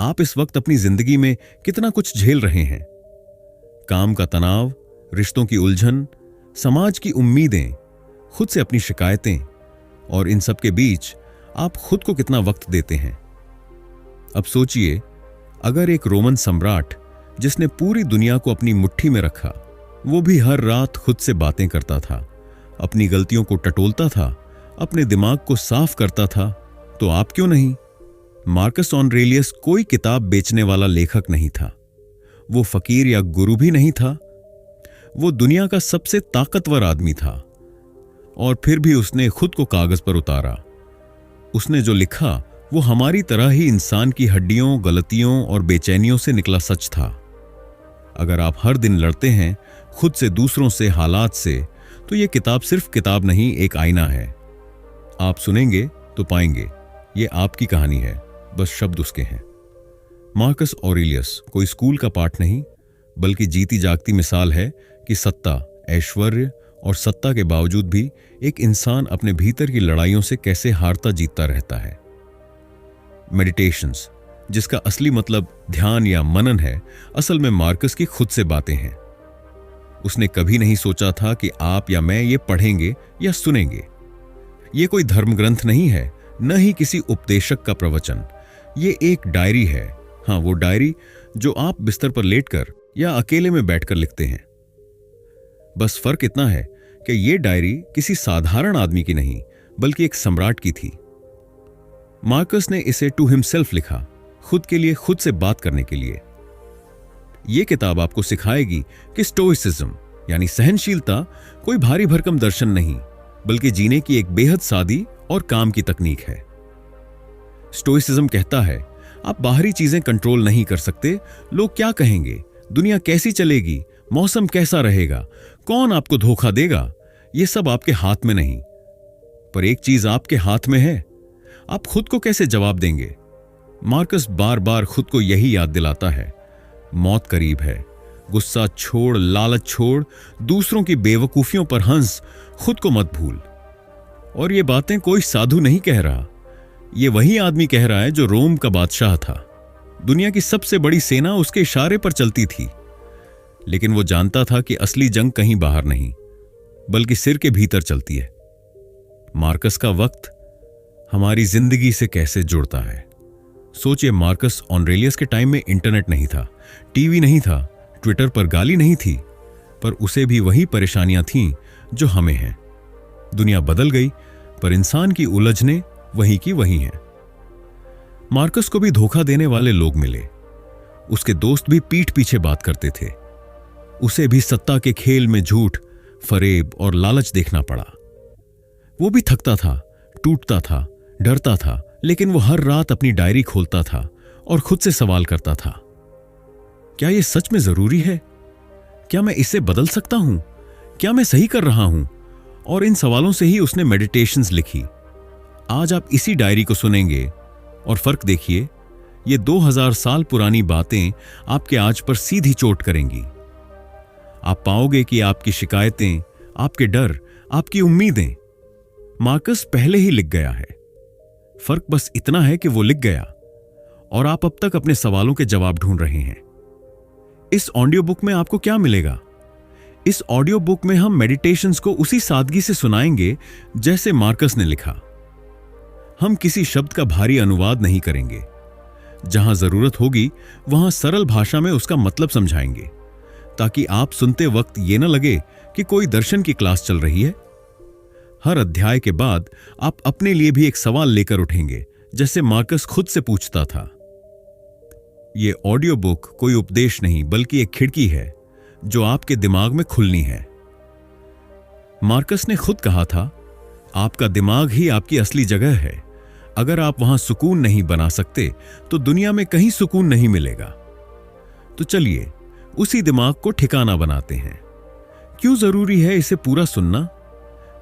आप इस वक्त अपनी जिंदगी में कितना कुछ झेल रहे हैं। काम का तनाव, रिश्तों की उलझन, समाज की उम्मीदें, खुद से अपनी शिकायतें, और इन सब के बीच आप खुद को कितना वक्त देते हैं। अब सोचिए, अगर एक रोमन सम्राट जिसने पूरी दुनिया को अपनी मुट्ठी में रखा, वो भी हर रात खुद से बातें करता था, अपनी गलतियों को टटोलता था, अपने दिमाग को साफ करता था, तो आप क्यों नहीं? मार्कस ऑरेलियस कोई किताब बेचने वाला लेखक नहीं था, वो फकीर या गुरु भी नहीं था, वो दुनिया का सबसे ताकतवर आदमी था, और फिर भी उसने खुद को कागज पर उतारा। उसने जो लिखा वो हमारी तरह ही इंसान की हड्डियों, गलतियों और बेचैनियों से निकला सच था। अगर आप हर दिन लड़ते हैं खुद से, दूसरों से, हालात से, तो यह किताब सिर्फ किताब नहीं, एक आईना है। आप सुनेंगे तो पाएंगे ये आपकी कहानी है, बस शब्द उसके हैं। मार्कस ऑरेलियस कोई स्कूल का पाठ नहीं, बल्कि जीती जागती मिसाल है कि सत्ता, ऐश्वर्य और सत्ता के बावजूद भी एक इंसान अपने भीतर की लड़ाइयों से कैसे हारता जीतता रहता है। मेडिटेशंस, जिसका असली मतलब ध्यान या मनन है, असल में मार्कस की खुद से बातें हैं। उसने कभी नहीं सोचा था कि आप या मैं ये पढ़ेंगे या सुनेंगे। ये कोई धर्म ग्रंथ नहीं है, न ही किसी उपदेशक का प्रवचन। ये एक डायरी है। हाँ, वो डायरी जो आप बिस्तर पर लेटकर या अकेले में बैठकर लिखते हैं। बस फर्क इतना है कि ये डायरी किसी साधारण आदमी की नहीं, बल्कि एक सम्राट की थी। मार्कस ने इसे टू हिमसेल्फ लिखा, खुद के लिए, खुद से बात करने के लिए। यह किताब आपको सिखाएगी कि स्टोइसिज्म यानी सहनशीलता कोई भारी भरकम दर्शन नहीं, बल्कि जीने की एक बेहद सादी और काम की तकनीक है। स्टोइसिज्म कहता है, आप बाहरी चीजें कंट्रोल नहीं कर सकते, लोग क्या कहेंगे, दुनिया कैसी चलेगी, मौसम कैसा रहेगा, कौन आपको धोखा देगा, यह सब आपके हाथ में नहीं। पर एक चीज आपके हाथ में है, आप खुद को कैसे जवाब देंगे। मार्कस बार बार खुद को यही याद दिलाता है, मौत करीब है, गुस्सा छोड़, लालच छोड़, दूसरों की बेवकूफियों पर हंस, खुद को मत भूल। और ये बातें कोई साधु नहीं कह रहा, ये वही आदमी कह रहा है जो रोम का बादशाह था। दुनिया की सबसे बड़ी सेना उसके इशारे पर चलती थी, लेकिन वो जानता था कि असली जंग कहीं बाहर नहीं, बल्कि सिर के भीतर चलती है। मार्कस का वक्त हमारी जिंदगी से कैसे जुड़ता है। सोचिए, मार्कस ऑरेलियस के टाइम में इंटरनेट नहीं था, टीवी नहीं था, ट्विटर पर गाली नहीं थी, पर उसे भी वही परेशानियां थीं जो हमें हैं। दुनिया बदल गई, पर इंसान की उलझने वही की वही हैं। मार्कस को भी धोखा देने वाले लोग मिले, उसके दोस्त भी पीठ पीछे बात करते थे, उसे भी सत्ता के खेल में झूठ, फरेब और लालच देखना पड़ा। वो भी थकता था, टूटता था, डरता था, लेकिन वो हर रात अपनी डायरी खोलता था और खुद से सवाल करता था, क्या यह सच में जरूरी है? क्या मैं इसे बदल सकता हूं? क्या मैं सही कर रहा हूं? और इन सवालों से ही उसने मेडिटेशंस लिखी। आज आप इसी डायरी को सुनेंगे और फर्क देखिए, ये 2000 साल पुरानी बातें आपके आज पर सीधी चोट करेंगी। आप पाओगे कि आपकी शिकायतें, आपके डर, आपकी उम्मीदें मार्कस पहले ही लिख गया है। फर्क बस इतना है कि वो लिख गया और आप अब तक अपने सवालों के जवाब ढूंढ रहे हैं। इस ऑडियो बुक में आपको क्या मिलेगा? इस ऑडियो बुक में हम मेडिटेशंस को उसी सादगी से सुनाएंगे जैसे मार्कस ने लिखा। हम किसी शब्द का भारी अनुवाद नहीं करेंगे, जहां जरूरत होगी वहां सरल भाषा में उसका मतलब समझाएंगे, ताकि आप सुनते वक्त ये न लगे कि कोई दर्शन की क्लास चल रही है। हर अध्याय के बाद आप अपने लिए भी एक सवाल लेकर उठेंगे, जैसे मार्कस खुद से पूछता था। यह ऑडियो बुक कोई उपदेश नहीं, बल्कि एक खिड़की है जो आपके दिमाग में खुलनी है। मार्कस ने खुद कहा था, आपका दिमाग ही आपकी असली जगह है। अगर आप वहां सुकून नहीं बना सकते तो दुनिया में कहीं सुकून नहीं मिलेगा। तो चलिए उसी दिमाग को ठिकाना बनाते हैं। क्यों जरूरी है इसे पूरा सुनना?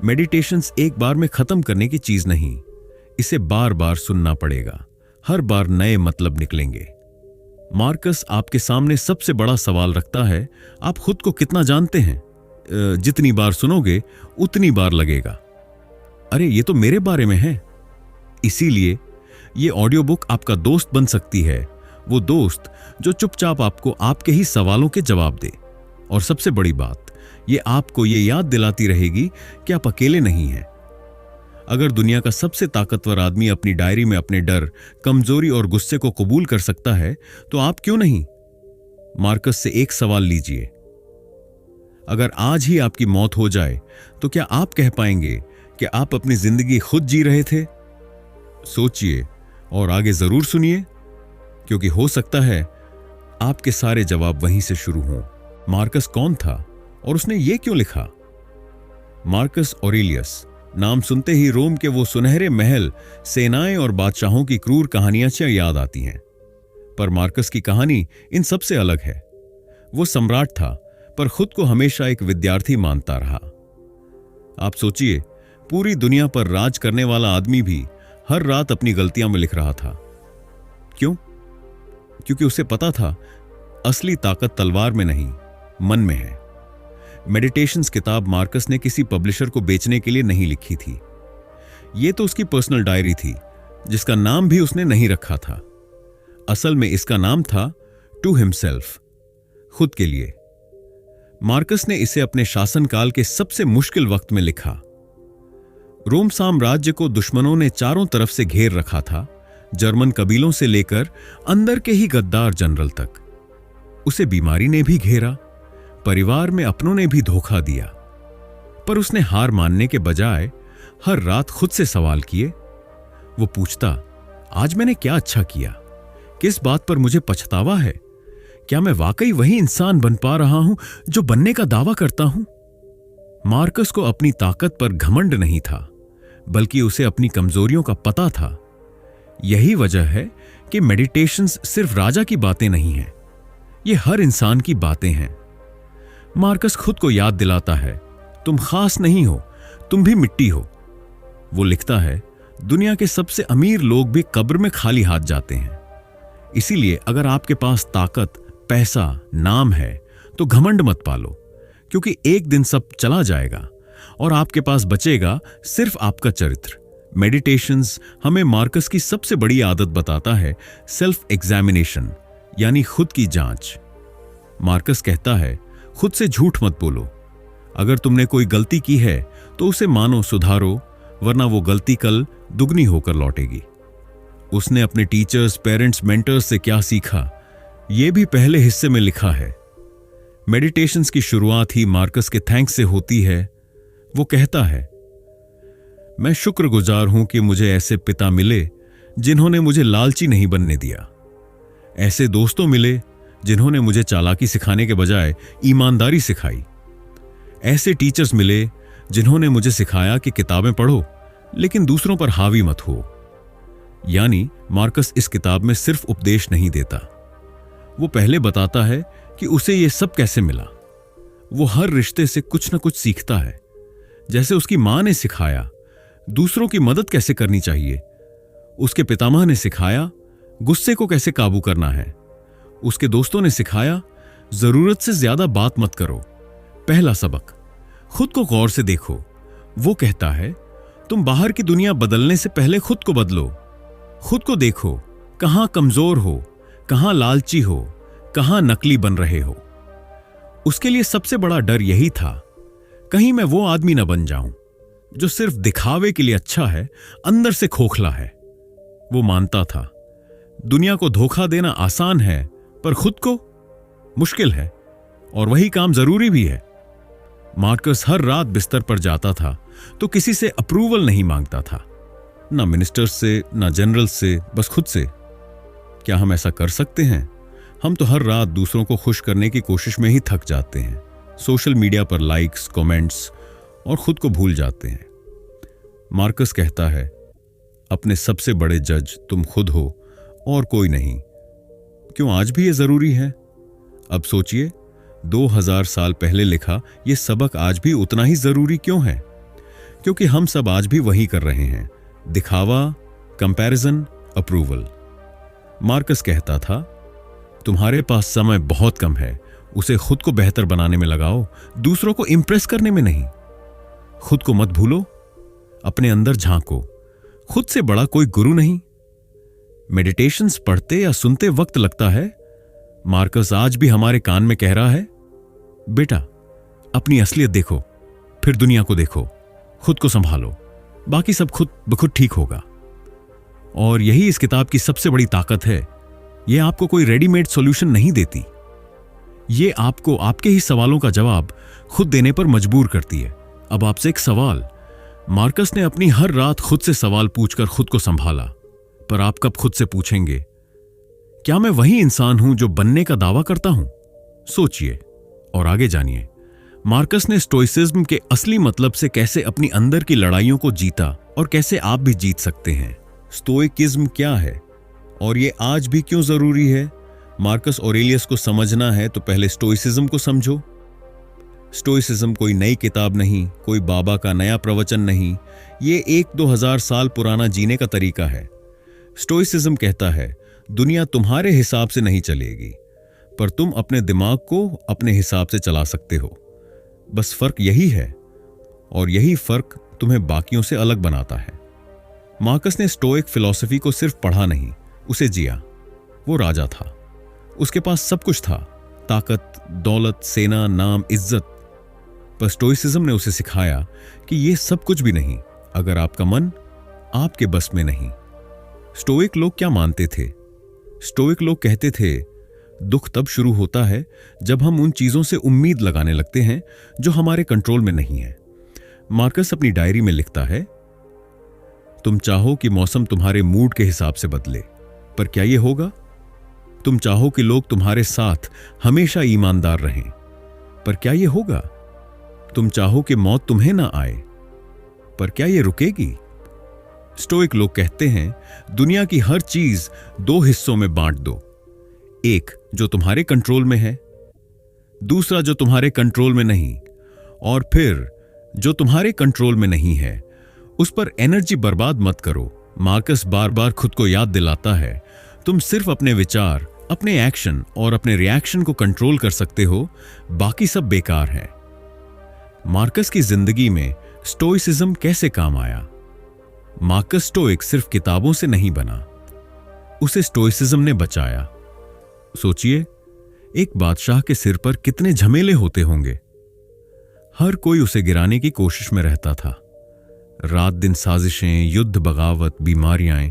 मेडिटेशंस एक बार में खत्म करने की चीज नहीं, इसे बार बार सुनना पड़ेगा। हर बार नए मतलब निकलेंगे। मार्कस आपके सामने सबसे बड़ा सवाल रखता है, आप खुद को कितना जानते हैं? जितनी बार सुनोगे उतनी बार लगेगा, अरे ये तो मेरे बारे में है। इसीलिए ये ऑडियो बुक आपका दोस्त बन सकती है वो दोस्त जो चुपचाप आपको आपके ही सवालों के जवाब दे। और सबसे बड़ी बात, ये आपको ये याद दिलाती रहेगी कि आप अकेले नहीं हैं। अगर दुनिया का सबसे ताकतवर आदमी अपनी डायरी में अपने डर, कमजोरी और गुस्से को कबूल कर सकता है, तो आप क्यों नहीं? मार्कस से एक सवाल लीजिए, अगर आज ही आपकी मौत हो जाए तो क्या आप कह पाएंगे कि आप अपनी जिंदगी खुद जी रहे थे? सोचिए और आगे जरूर सुनिए, क्योंकि हो सकता है आपके सारे जवाब वहीं से शुरू हों। मार्कस कौन था और उसने ये क्यों लिखा? मार्कस ऑरेलियस नाम सुनते ही रोम के वो सुनहरे महल, सेनाएं और बादशाहों की क्रूर कहानियां याद आती हैं। पर मार्कस की कहानी इन सबसे अलग है। वो सम्राट था, पर खुद को हमेशा एक विद्यार्थी मानता रहा। आप सोचिए, पूरी दुनिया पर राज करने वाला आदमी भी हर रात अपनी गलतियां में लिख रहा था। क्यों? क्योंकि उसे पता था असली ताकत तलवार में नहीं, मन में है। मेडिटेशंस किताब मार्कस ने किसी पब्लिशर को बेचने के लिए नहीं लिखी थी। यह तो उसकी पर्सनल डायरी थी, जिसका नाम भी उसने नहीं रखा था। असल में इसका नाम था टू हिमसेल्फ, खुद के लिए। मार्कस ने इसे अपने शासनकाल के सबसे मुश्किल वक्त में लिखा। रोम साम्राज्य को दुश्मनों ने चारों तरफ से घेर रखा था, जर्मन कबीलों से लेकर अंदर के ही गद्दार जनरल तक। उसे बीमारी ने भी घेरा, परिवार में अपनों ने भी धोखा दिया, पर उसने हार मानने के बजाय हर रात खुद से सवाल किए। वो पूछता, आज मैंने क्या अच्छा किया? किस बात पर मुझे पछतावा है? क्या मैं वाकई वही इंसान बन पा रहा हूं जो बनने का दावा करता हूं? मार्कस को अपनी ताकत पर घमंड नहीं था, बल्कि उसे अपनी कमजोरियों का पता था। यही वजह है कि मेडिटेशंस सिर्फ राजा की बातें नहीं हैं, ये हर इंसान की बातें हैं। मार्कस खुद को याद दिलाता है, तुम खास नहीं हो, तुम भी मिट्टी हो। वो लिखता है, दुनिया के सबसे अमीर लोग भी कब्र में खाली हाथ जाते हैं। इसीलिए अगर आपके पास ताकत, पैसा, नाम है तो घमंड मत पालो, क्योंकि एक दिन सब चला जाएगा और आपके पास बचेगा सिर्फ आपका चरित्र। मेडिटेशंस हमें मार्कस की सबसे बड़ी आदत बताता है, सेल्फ एग्जामिनेशन, यानी खुद की जांच। मार्कस कहता है, खुद से झूठ मत बोलो। अगर तुमने कोई गलती की है तो उसे मानो, सुधारो, वरना वो गलती कल दुगनी होकर लौटेगी। उसने अपने टीचर्स, पेरेंट्स, मेंटर्स से क्या सीखा, यह भी पहले हिस्से में लिखा है। मेडिटेशंस की शुरुआत ही मार्कस के थैंक्स से होती है। वो कहता है, मैं शुक्रगुजार हूं कि मुझे ऐसे पिता मिले जिन्होंने मुझे लालची नहीं बनने दिया, ऐसे दोस्तों मिले जिन्होंने मुझे चालाकी सिखाने के बजाय ईमानदारी सिखाई, ऐसे टीचर्स मिले जिन्होंने मुझे सिखाया कि किताबें पढ़ो लेकिन दूसरों पर हावी मत हो। यानी मार्कस इस किताब में सिर्फ उपदेश नहीं देता, वो पहले बताता है कि उसे यह सब कैसे मिला। वो हर रिश्ते से कुछ न कुछ सीखता है, जैसे उसकी मां ने सिखाया दूसरों की मदद कैसे करनी चाहिए, उसके पितामह ने सिखाया गुस्से को कैसे काबू करना है, उसके दोस्तों ने सिखाया जरूरत से ज्यादा बात मत करो। पहला सबक, खुद को गौर से देखो। वो कहता है, तुम बाहर की दुनिया बदलने से पहले खुद को बदलो। खुद को देखो, कहां कमजोर हो, कहां लालची हो, कहां नकली बन रहे हो। उसके लिए सबसे बड़ा डर यही था, कहीं मैं वो आदमी न बन जाऊं जो सिर्फ दिखावे के लिए अच्छा है, अंदर से खोखला है। वो मानता था दुनिया को धोखा देना आसान है, पर खुद को मुश्किल है, और वही काम जरूरी भी है। मार्कस हर रात बिस्तर पर जाता था तो किसी से अप्रूवल नहीं मांगता था, ना मिनिस्टर्स से, ना जनरल से, बस खुद से। क्या हम ऐसा कर सकते हैं? हम तो हर रात दूसरों को खुश करने की कोशिश में ही थक जाते हैं, सोशल मीडिया पर लाइक्स, कमेंट्स, और खुद को भूल जाते हैं। मार्कस कहता है, अपने सबसे बड़े जज तुम खुद हो और कोई नहीं। क्यों आज भी यह जरूरी है? अब सोचिए, 2000 साल पहले लिखा यह सबक आज भी उतना ही जरूरी क्यों है? क्योंकि हम सब आज भी वही कर रहे हैं, दिखावा, कंपैरिजन, अप्रूवल। मार्कस कहता था, तुम्हारे पास समय बहुत कम है, उसे खुद को बेहतर बनाने में लगाओ, दूसरों को इंप्रेस करने में नहीं। खुद को मत भूलो, अपने अंदर झांको। खुद से बड़ा कोई गुरु नहीं। मेडिटेशंस पढ़ते या सुनते वक्त लगता है मार्कस आज भी हमारे कान में कह रहा है, बेटा अपनी असलियत देखो, फिर दुनिया को देखो, खुद को संभालो, बाकी सब खुद ब खुद ठीक होगा। और यही इस किताब की सबसे बड़ी ताकत है। यह आपको कोई रेडीमेड सॉल्यूशन नहीं देती, ये आपको आपके ही सवालों का जवाब खुद देने पर मजबूर करती है। अब आपसे एक सवाल, मार्कस ने अपनी हर रात खुद से सवाल पूछकर खुद को संभाला, पर आप कब खुद से पूछेंगे, क्या मैं वही इंसान हूं जो बनने का दावा करता हूं? सोचिए और आगे जानिए मार्कस ने स्टोइसिज्म के असली मतलब से कैसे अपनी अंदर की लड़ाइयों को जीता और कैसे आप भी जीत सकते हैं। स्टोइकिज्म क्या है और ये आज भी क्यों जरूरी है? मार्कस ऑरेलियस को समझना है तो पहले स्टोइसिज्म को समझो। स्टोइसिज्म कोई नई किताब नहीं, कोई बाबा का नया प्रवचन नहीं, ये 1-2 हजार साल पुराना जीने का तरीका है। स्टोइसिज्म कहता है दुनिया तुम्हारे हिसाब से नहीं चलेगी, पर तुम अपने दिमाग को अपने हिसाब से चला सकते हो। बस फर्क यही है, और यही फर्क तुम्हें बाकियों से अलग बनाता है। मार्कस ने स्टोइक फिलॉसफी को सिर्फ पढ़ा नहीं, उसे जिया। वो राजा था, उसके पास सब कुछ था, ताकत, दौलत, सेना, नाम, इज्जत। पर स्टोइसिज्म ने उसे सिखाया कि यह सब कुछ भी नहीं अगर आपका मन आपके बस में नहीं। स्टोइक लोग क्या मानते थे? स्टोइक लोग कहते थे दुख तब शुरू होता है जब हम उन चीजों से उम्मीद लगाने लगते हैं जो हमारे कंट्रोल में नहीं है। मार्कस अपनी डायरी में लिखता है, तुम चाहो कि मौसम तुम्हारे मूड के हिसाब से बदले, पर क्या यह होगा? तुम चाहो कि लोग तुम्हारे साथ हमेशा ईमानदार रहें, पर क्या यह होगा? तुम चाहो कि मौत तुम्हें ना आए, पर क्या यह रुकेगी? स्टोइक लोग कहते हैं दुनिया की हर चीज 2 हिस्सों में बांट दो, एक जो तुम्हारे कंट्रोल में है, दूसरा जो तुम्हारे कंट्रोल में नहीं, और फिर जो तुम्हारे कंट्रोल में नहीं है उस पर एनर्जी बर्बाद मत करो। मार्कस बार बार खुद को याद दिलाता है तुम सिर्फ अपने विचार, अपने एक्शन और अपने रिएक्शन को कंट्रोल कर सकते हो, बाकी सब बेकार है। मार्कस की जिंदगी में स्टोइसिज्म कैसे काम आया? मार्कस स्टोइक सिर्फ किताबों से नहीं बना, उसे स्टोइसिज्म ने बचाया। सोचिए, एक बादशाह के सिर पर कितने झमेले होते होंगे। हर कोई उसे गिराने की कोशिश में रहता था। रात दिन साजिशें, युद्ध, बगावत, बीमारियां,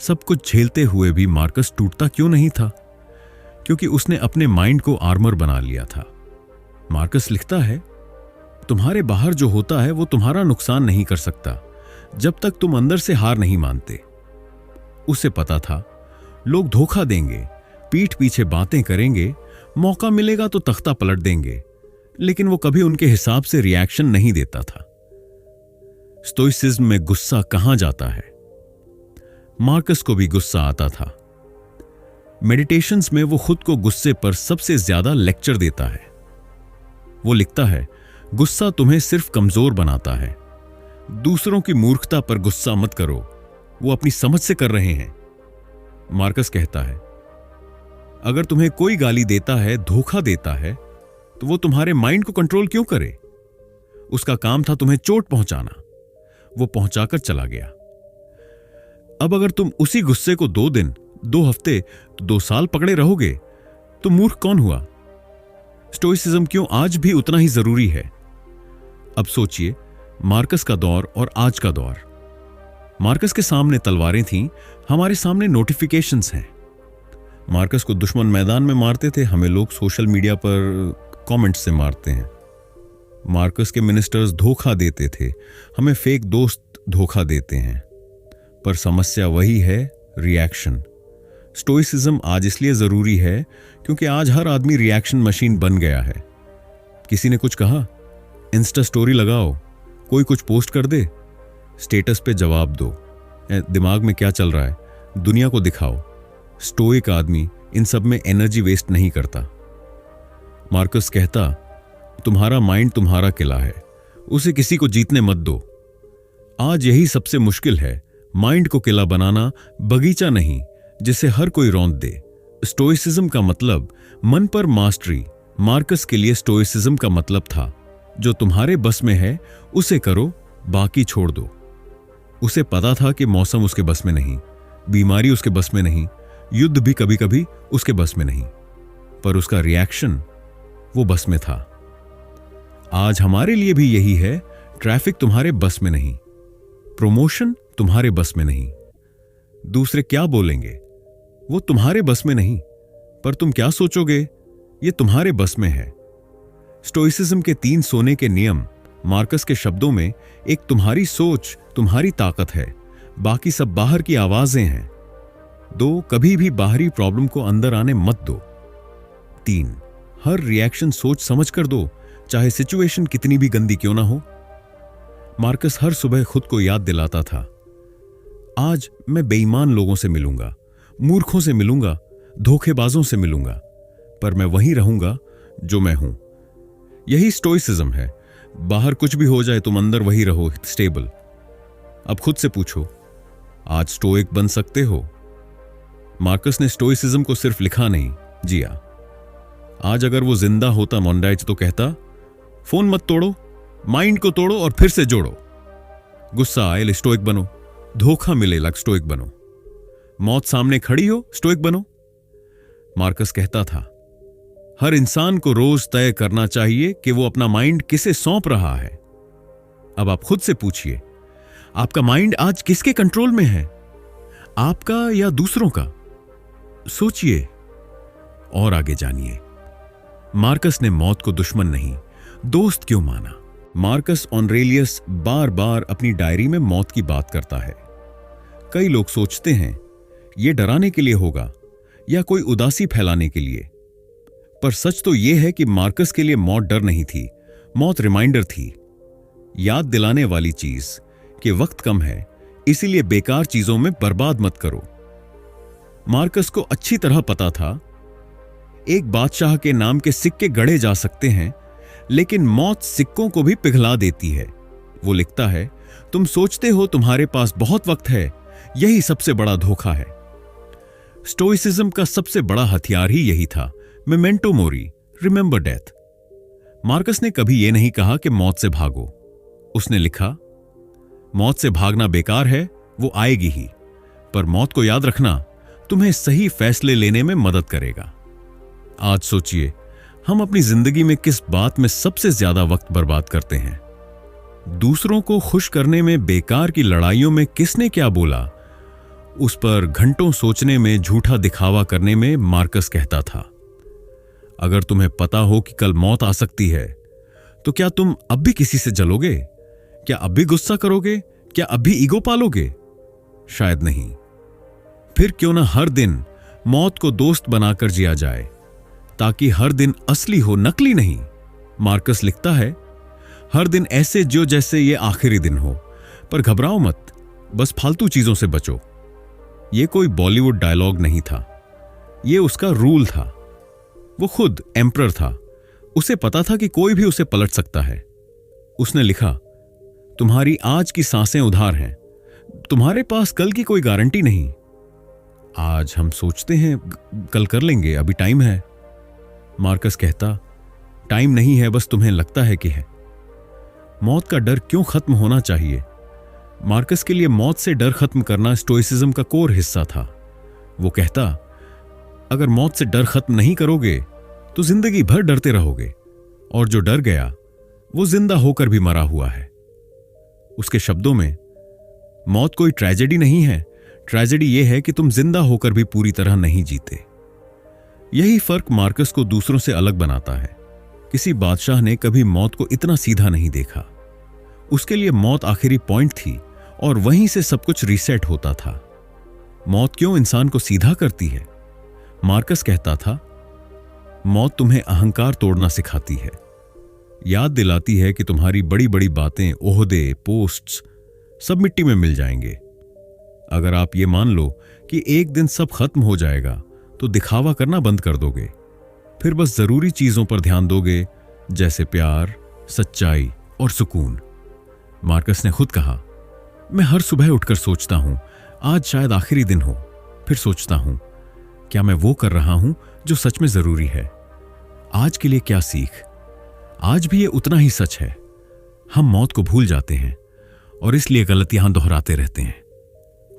सब कुछ झेलते हुए भी मार्कस टूटता क्यों नहीं था? क्योंकि उसने अपने माइंड को आर्मर बना लिया था। मार्कस लिखता है, तुम्हारे बाहर जो होता है वो तुम्हारा नुकसान नहीं कर सकता जब तक तुम अंदर से हार नहीं मानते। उसे पता था लोग धोखा देंगे, पीठ पीछे बातें करेंगे, मौका मिलेगा तो तख्ता पलट देंगे, लेकिन वो कभी उनके हिसाब से रिएक्शन नहीं देता था। स्टोइसिज्म में गुस्सा कहां जाता है? मार्कस को भी गुस्सा आता था। मेडिटेशंस में वो खुद को गुस्से पर सबसे ज्यादा लेक्चर देता है। वो लिखता है, गुस्सा तुम्हें सिर्फ कमजोर बनाता है। दूसरों की मूर्खता पर गुस्सा मत करो, वो अपनी समझ से कर रहे हैं। मार्कस कहता है, अगर तुम्हें कोई गाली देता है, धोखा देता है, तो वो तुम्हारे माइंड को कंट्रोल क्यों करे? उसका काम था तुम्हें चोट पहुंचाना, वो पहुंचाकर चला गया। अब अगर तुम उसी गुस्से को 2 दिन, 2 हफ्ते, 2 साल पकड़े रहोगे तो मूर्ख कौन हुआ? स्टोइसिज्म क्यों आज भी उतना ही जरूरी है? अब सोचिए, मार्कस का दौर और आज का दौर। मार्कस के सामने तलवारें थीं, हमारे सामने नोटिफिकेशंस हैं। मार्कस को दुश्मन मैदान में मारते थे, हमें लोग सोशल मीडिया पर कमेंट्स से मारते हैं। मार्कस के मिनिस्टर्स धोखा देते थे, हमें फेक दोस्त धोखा देते हैं। पर समस्या वही है, रिएक्शन। स्टोइसिज्म आज इसलिए जरूरी है क्योंकि आज हर आदमी रिएक्शन मशीन बन गया है। किसी ने कुछ कहा, इंस्टा स्टोरी लगाओ, कोई कुछ पोस्ट कर दे, स्टेटस पे जवाब दो, दिमाग में क्या चल रहा है दुनिया को दिखाओ। स्टोइक आदमी इन सब में एनर्जी वेस्ट नहीं करता। मार्कस कहता, तुम्हारा माइंड तुम्हारा किला है, उसे किसी को जीतने मत दो। आज यही सबसे मुश्किल है, माइंड को किला बनाना, बगीचा नहीं जिसे हर कोई रौंद दे। स्टोइसिज्म का मतलब मन पर मास्टरी। मार्कस के लिए स्टोइसिज्म का मतलब था, जो तुम्हारे बस में है उसे करो, बाकी छोड़ दो। उसे पता था कि मौसम उसके बस में नहीं, बीमारी उसके बस में नहीं, युद्ध भी कभी कभी उसके बस में नहीं, पर उसका रिएक्शन वो बस में था। आज हमारे लिए भी यही है। ट्रैफिक तुम्हारे बस में नहीं, प्रमोशन तुम्हारे बस में नहीं, दूसरे क्या बोलेंगे वो तुम्हारे बस में नहीं, पर तुम क्या सोचोगे ये तुम्हारे बस में है। स्टोइसिज्म के 3 सोने के नियम मार्कस के शब्दों में एक तुम्हारी सोच तुम्हारी ताकत है, बाकी सब बाहर की आवाजें हैं। 2, कभी भी बाहरी प्रॉब्लम को अंदर आने मत दो। 3, हर रिएक्शन सोच समझ कर दो, चाहे सिचुएशन कितनी भी गंदी क्यों ना हो। मार्कस हर सुबह खुद को याद दिलाता था, आज मैं बेईमान लोगों से मिलूंगा, मूर्खों से मिलूंगा, धोखेबाजों से मिलूंगा, पर मैं वहीं रहूंगा जो मैं हूं। यही स्टोइसिज्म है। बाहर कुछ भी हो जाए तुम अंदर वही रहो, स्टेबल। अब खुद से पूछो, आज स्टोइक बन सकते हो? मार्कस ने स्टोइसिज्म को सिर्फ लिखा नहीं, जिया। आज अगर वो जिंदा होता मॉन्डाइच तो कहता, फोन मत तोड़ो, माइंड को तोड़ो और फिर से जोड़ो। गुस्सा आए स्टोइक बनो, धोखा मिले लग स्टोइक बनो, मौत सामने खड़ी हो स्टोइक बनो। मार्कस कहता था, हर इंसान को रोज तय करना चाहिए कि वो अपना माइंड किसे सौंप रहा है। अब आप खुद से पूछिए, आपका माइंड आज किसके कंट्रोल में है, आपका या दूसरों का? सोचिए और आगे जानिए। मार्कस ने मौत को दुश्मन नहीं, दोस्त क्यों माना? मार्कस ऑनरेलियस बार बार अपनी डायरी में मौत की बात करता है। कई लोग सोचते हैं यह डराने के लिए होगा या कोई उदासी फैलाने के लिए, पर सच तो यह है कि मार्कस के लिए मौत डर नहीं थी, मौत रिमाइंडर थी, याद दिलाने वाली चीज कि वक्त कम है, इसीलिए बेकार चीजों में बर्बाद मत करो। मार्कस को अच्छी तरह पता था, एक बादशाह के नाम के सिक्के गढ़े जा सकते हैं, लेकिन मौत सिक्कों को भी पिघला देती है। वो लिखता है, तुम सोचते हो तुम्हारे पास बहुत वक्त है, यही सबसे बड़ा धोखा है। स्टोइसिज्म का सबसे बड़ा हथियार ही यही था, memento mori, remember death. Marcus ने कभी यह नहीं कहा कि मौत से भागो। उसने लिखा, मौत से भागना बेकार है, वो आएगी ही, पर मौत को याद रखना तुम्हें सही फैसले लेने में मदद करेगा। आज सोचिए, हम अपनी जिंदगी में किस बात में सबसे ज्यादा वक्त बर्बाद करते हैं? दूसरों को खुश करने में, बेकार की लड़ाइयों में किसने क्या बोला, उस पर घंटों सोचने में, झूठा दिखावा करने में। मार्कस कहता था, अगर तुम्हें पता हो कि कल मौत आ सकती है, तो क्या तुम अब भी किसी से जलोगे? क्या अब भी गुस्सा करोगे? क्या अब भी ईगो पालोगे? शायद नहीं। फिर क्यों ना हर दिन मौत को दोस्त बनाकर जिया जाए, ताकि हर दिन असली हो, नकली नहीं। मार्कस लिखता है, हर दिन ऐसे जियो जैसे ये आखिरी दिन हो, पर घबराओ मत, बस फालतू चीजों से बचो। ये कोई बॉलीवुड डायलॉग नहीं था, ये उसका रूल था। वो खुद एम्परर था, उसे पता था कि कोई भी उसे पलट सकता है। उसने लिखा, तुम्हारी आज की सांसें उधार हैं, तुम्हारे पास कल की कोई गारंटी नहीं। आज हम सोचते हैं कल कर लेंगे, अभी टाइम है। मार्कस कहता, टाइम नहीं है, बस तुम्हें लगता है कि है। मौत का डर क्यों खत्म होना चाहिए? मार्कस के लिए मौत से डर खत्म करना स्टोइसिज्म का कोर हिस्सा था। वो कहता, अगर मौत से डर खत्म नहीं करोगे तो जिंदगी भर डरते रहोगे, और जो डर गया वो जिंदा होकर भी मरा हुआ है। उसके शब्दों में, मौत कोई ट्रेजेडी नहीं है, ट्रेजेडी यह है कि तुम जिंदा होकर भी पूरी तरह नहीं जीते। यही फर्क मार्कस को दूसरों से अलग बनाता है। किसी बादशाह ने कभी मौत को इतना सीधा नहीं देखा। उसके लिए मौत आखिरी पॉइंट थी और वहीं से सब कुछ रीसेट होता था। मौत क्यों इंसान को सीधा करती है? मार्कस कहता था, मौत तुम्हें अहंकार तोड़ना सिखाती है, याद दिलाती है कि तुम्हारी बड़ी बड़ी बातें, ओहदे, पोस्ट्स सब मिट्टी में मिल जाएंगे। अगर आप ये मान लो कि एक दिन सब खत्म हो जाएगा, तो दिखावा करना बंद कर दोगे। फिर बस जरूरी चीजों पर ध्यान दोगे, जैसे प्यार, सच्चाई और सुकून। मार्कस ने खुद कहा, मैं हर सुबह उठकर सोचता हूं, आज शायद आखिरी दिन हो। फिर सोचता हूं, क्या मैं वो कर रहा हूं जो सच में जरूरी है? आज के लिए क्या सीख? आज भी ये उतना ही सच है। हम मौत को भूल जाते हैं और इसलिए गलतियां दोहराते रहते हैं।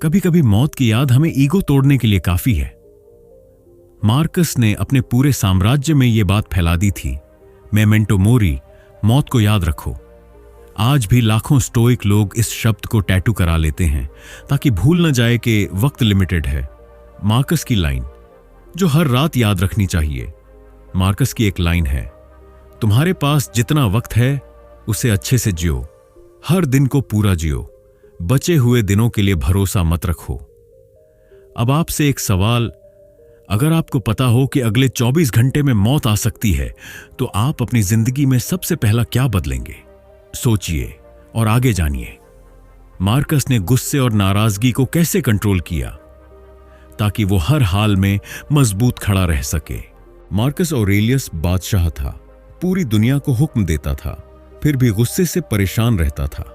कभी कभी मौत की याद हमें ईगो तोड़ने के लिए काफी है। मार्कस ने अपने पूरे साम्राज्य में यह बात फैला दी थी, मेमेंटो मोरी, मौत को याद रखो। आज भी लाखों स्टोइक लोग इस शब्द को टैटू करा लेते हैं ताकि भूल न जाए कि वक्त लिमिटेड है। मार्कस की लाइन जो हर रात याद रखनी चाहिए। मार्कस की एक लाइन है, तुम्हारे पास जितना वक्त है उसे अच्छे से जियो, हर दिन को पूरा जियो, बचे हुए दिनों के लिए भरोसा मत रखो। अब आपसे एक सवाल, अगर आपको पता हो कि अगले 24 घंटे में मौत आ सकती है तो आप अपनी जिंदगी में सबसे पहला क्या बदलेंगे? सोचिए और आगे जानिए। मार्कस ने गुस्से और नाराजगी को कैसे कंट्रोल किया ताकि वो हर हाल में मजबूत खड़ा रह सके। मार्कस ऑरेलियस बादशाह था, पूरी दुनिया को हुक्म देता था, फिर भी गुस्से से परेशान रहता था।